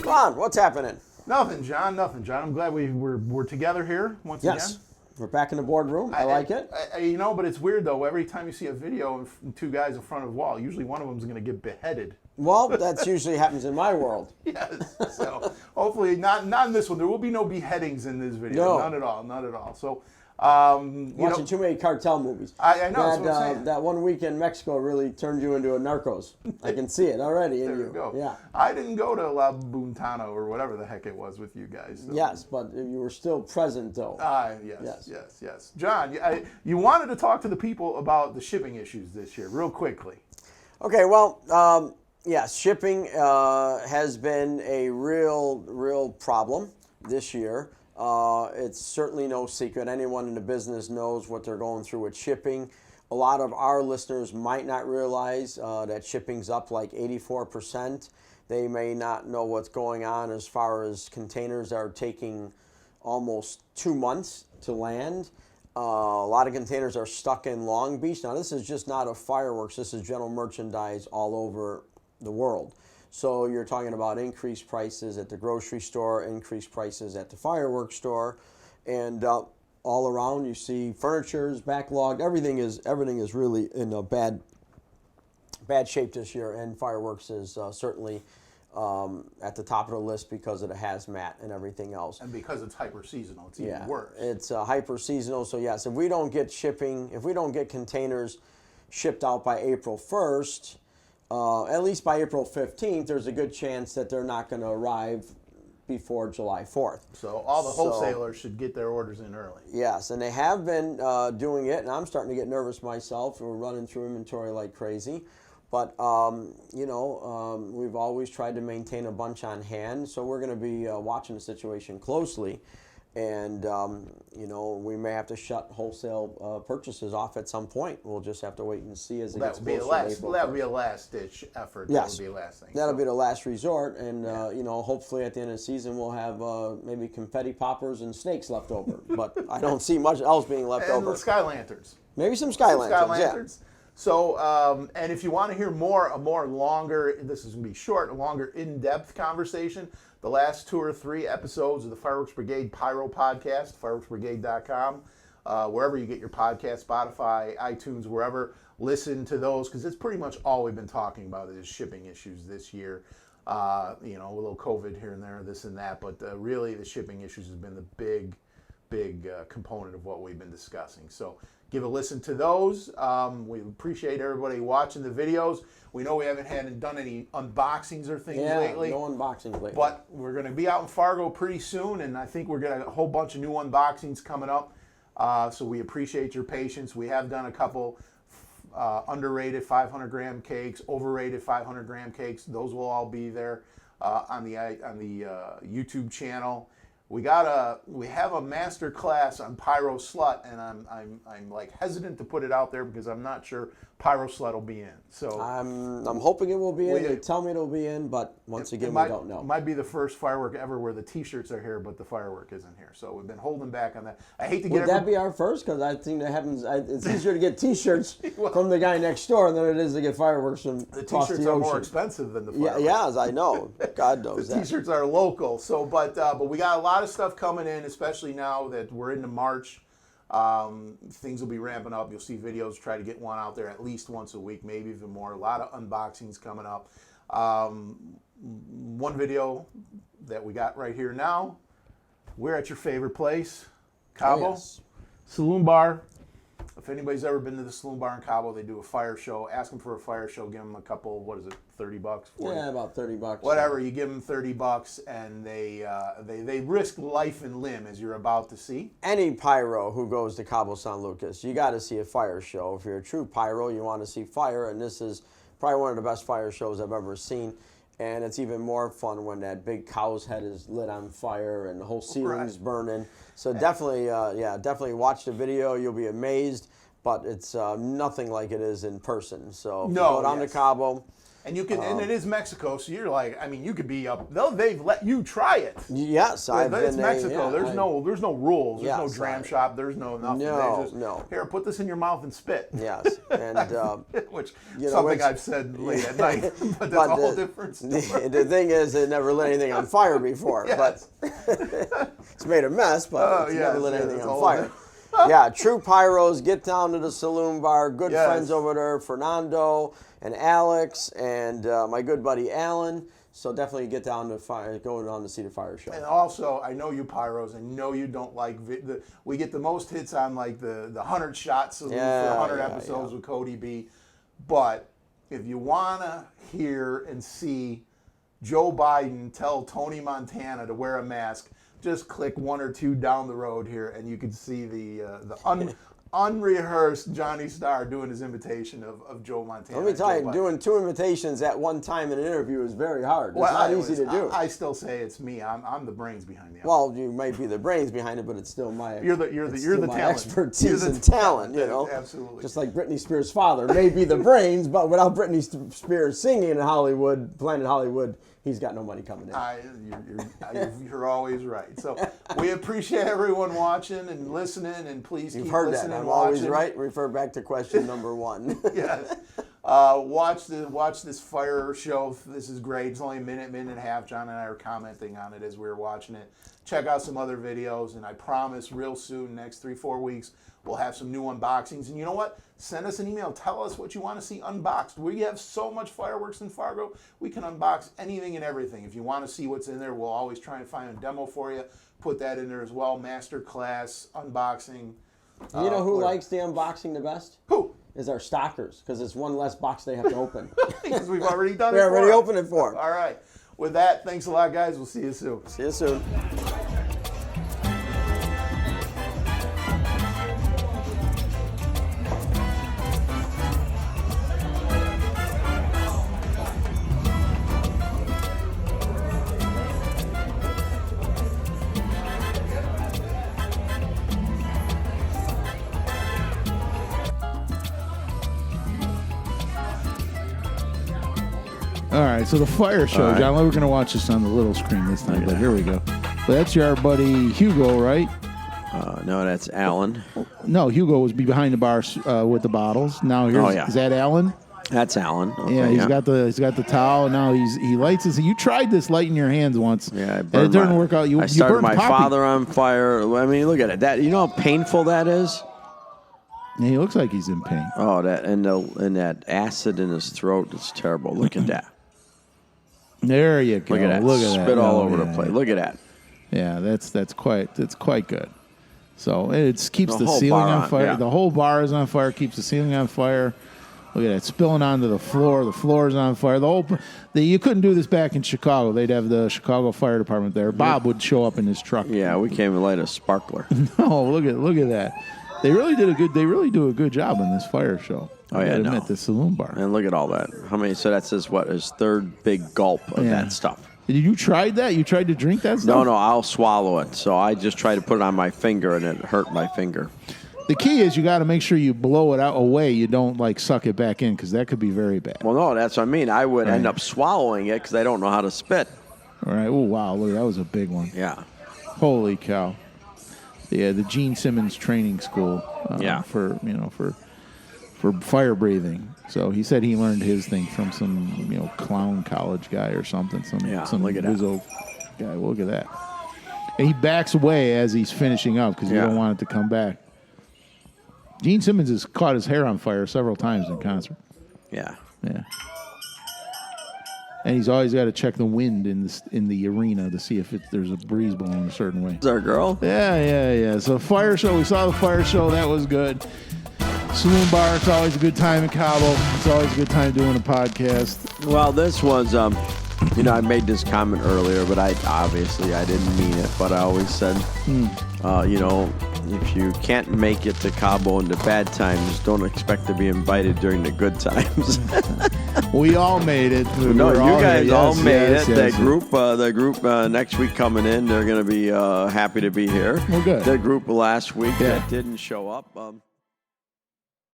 Ron, what's happening? Nothing, John. Nothing, John. I'm glad we're together here once again. Yes, we're back in the boardroom. I like it. But it's weird though. Every time you see a video of two guys in front of a wall, usually one of them is going to get beheaded. Well, that's usually happens in my world. Yes. So hopefully not in this one. There will be no beheadings in this video. No. None at all. Not at all. So. Watching too many cartel movies. I know. That's what I'm saying. That one week in Mexico really turned you into a narcos. I can see it already in There you. you go. Yeah. I didn't go to La Buntano or whatever the heck it was with you guys. So. Yes, but you were still present though. Yes. John, you wanted to talk to the people about the shipping issues this year, real quickly. Okay, well, yes, shipping has been a real problem this year. It's certainly no secret. Anyone in the business knows what they're going through with shipping. A lot of our listeners might not realize that shipping's up like 84%. They may not know what's going on as far as containers are taking almost 2 months to land. A lot of containers are stuck in Long Beach. Now, this is just not a fireworks. This is general merchandise all over the world. So you're talking about increased prices at the grocery store, increased prices at the fireworks store, and all around you see furniture is backlogged. Everything is really in a bad shape this year, and fireworks is certainly at the top of the list because of the hazmat and everything else. And because it's hyper seasonal, it's even worse. It's hyper seasonal. So yes, if we don't get containers shipped out by April 1st. At least by April 15th, there's a good chance that they're not going to arrive before July 4th. So all the wholesalers should get their orders in early. Yes, and they have been doing it, and I'm starting to get nervous myself. We're running through inventory like crazy. But, we've always tried to maintain a bunch on hand, so we're going to be watching the situation closely. And, we may have to shut wholesale purchases off at some point. We'll just have to wait and see as it gets closer to April. That would be a last-ditch effort. Yes. That would be a last thing. That'll be the last resort. And, hopefully at the end of the season we'll have maybe confetti poppers and snakes left over. But I don't see much else being left over. And sky lanterns. Maybe some sky lanterns, yeah. So, and if you want to hear a more longer, this is going to be short, a longer in-depth conversation, the last 2 or 3 episodes of the Fireworks Brigade Pyro podcast, fireworksbrigade.com, wherever you get your podcast, Spotify, iTunes, wherever, listen to those, because it's pretty much all we've been talking about is shipping issues this year. A little COVID here and there, this and that, but really the shipping issues has been the big component of what we've been discussing. So give a listen to those. We appreciate everybody watching the videos. We know we haven't done any unboxings or things lately. No unboxings lately. But we're going to be out in Fargo pretty soon, and I think we're going to a whole bunch of new unboxings coming up. So we appreciate your patience. We have done a couple underrated 500-gram cakes, overrated 500-gram cakes. Those will all be there on the YouTube channel. We have a master class on Pyro Slut, and I'm like hesitant to put it out there because I'm not sure Pyro Slut will be in. So I'm hoping it will be in. They tell me it'll be in, but once again, we don't know. It might be the first firework ever where the T-shirts are here, but the firework isn't here. So we've been holding back on that. I hate to get. Would that be our first? Because I think that happens. It's easier to get T-shirts from the guy next door than it is to get fireworks from the across T-shirts the are ocean. more expensive than the fireworks. Yeah, as I know. God knows the that. T-shirts are local. So, but we got a lot of stuff coming in, especially now that we're into March. Things will be ramping up. You'll see videos. Try to get one out there at least once a week, maybe even more. A lot of unboxings coming up. One video that we got right here now. We're at your favorite place, Cabo. Oh, yes. Saloon Bar. If anybody's ever been to the Saloon Bar in Cabo, they do a fire show. Ask them for a fire show. Give them a couple, $30? 40? Yeah, about $30. Whatever, you give them $30, and they risk life and limb, as you're about to see. Any pyro who goes to Cabo San Lucas, you got to see a fire show. If you're a true pyro, you want to see fire, and this is probably one of the best fire shows I've ever seen. And it's even more fun when that big cow's head is lit on fire and the whole ceiling's burning. So definitely watch the video. You'll be amazed. but it's nothing like it is in person. So if you No, go down to Cabo. And you can, and it is Mexico, so you're like, I mean, you could be up. They've let you try it. Yes, I've been. It's Mexico. There's no rules. There's no dram shop. There's no nothing. No. Here, put this in your mouth and spit. Yes, and which something I've said late at night, but that's a whole different story. The thing is, it never lit anything on fire before, but it's made a mess. But it's never lit anything on fire. Yeah, true pyros. Get down to the Saloon Bar. Good friends over there, Fernando and Alex and my good buddy Alan. So definitely get down to go down to see the fire show. And also, I know you pyros. I know you don't like we get the most hits on like the 100 shot salute for 100 episodes with Cody B. But if you wanna hear and see Joe Biden tell Tony Montana to wear a mask, just click 1 or 2 down the road here, and you can see the unrehearsed Johnny Starr doing his imitation of Joe Montana. Let me tell you, doing 2 imitations at one time in an interview is very hard. It's not easy to do. I still say it's me. I'm the brains behind the. Well, you might be the brains behind it, but it's still my. You're the talent. Expertise and talent. You know, absolutely. Just like Britney Spears' father may be the brains, but without Britney Spears singing in Hollywood, Planet Hollywood, he's got no money coming in. You're always right. So we appreciate everyone watching and listening, and please keep listening. I'm always right. Refer back to question number 1. Yes. Watch this fire show. This is great. It's only a minute and a half. John and I are commenting on it as we were watching it. Check out some other videos, and I promise real soon, next 3-4 weeks, we'll have some new unboxings. And you know what? Send us an email. Tell us what you want to see unboxed. We have so much fireworks in Fargo. We can unbox anything and everything. If you want to see what's in there, we'll always try and find a demo for you. Put that in there as well. Master class, unboxing. You know who likes the unboxing the best? Who? Is our stockers, because it's one less box they have to open. Because we've already done it. We already opened it for them. All right. With that, thanks a lot, guys. We'll see you soon. See you soon. All right, so the fire show, John. We're going to watch this on the little screen this time, but here we go. But that's your buddy Hugo, right? No, that's Alan. No, Hugo was behind the bar with the bottles. Now here's is that Alan? That's Alan. Okay, yeah, he's got the towel. And now he lights this. You tried this lighting your hands once. Yeah, and it didn't work out. I started my father on fire. I mean, look at it. That you know how painful that is. Yeah, he looks like he's in pain. Oh, that and that acid in his throat is terrible. Look at that. There you go. Look at that. Look at Spit all over the place. Look at that. Yeah, that's quite good. So it keeps the ceiling on fire. Yeah. The whole bar is on fire. Keeps the ceiling on fire. Look at that, spilling onto the floor. The floor is on fire. You couldn't do this back in Chicago. They'd have the Chicago Fire Department there. Bob would show up in his truck. Yeah, we came and light a sparkler. No, look at that. They really do a good job on this fire show. Oh yeah, admit, the Saloon Bar. And look at all that. How many? So that's his third big gulp of that stuff. Did you try that? You tried to drink that stuff? No, I'll swallow it. So I just tried to put it on my finger, and it hurt my finger. The key is you got to make sure you blow it out away. You don't suck it back in, because that could be very bad. Well, no, that's what I mean. I would end up swallowing it because I don't know how to spit. All right. Oh wow, look, that was a big one. Yeah. Holy cow. Yeah, the Gene Simmons Training School. For fire breathing. So he said he learned his thing from some clown college guy or something. Some look at Wizzo guy. Well, look at that. And he backs away as he's finishing up because you don't want it to come back. Gene Simmons has caught his hair on fire several times in concert. Yeah. Yeah. And he's always got to check the wind in the arena to see if there's a breeze blowing a certain way. Is our girl? Yeah. So fire show. We saw the fire show. That was good. Saloon Bar. It's always a good time in Cabo. It's always a good time doing a podcast. Well, this was, I made this comment earlier, but I didn't mean it. But I always said, if you can't make it to Cabo in the bad times, don't expect to be invited during the good times. We all made it. No, you guys all made it. Yes, The group next week coming in, they're going to be happy to be here. Well, good. The group last week that didn't show up.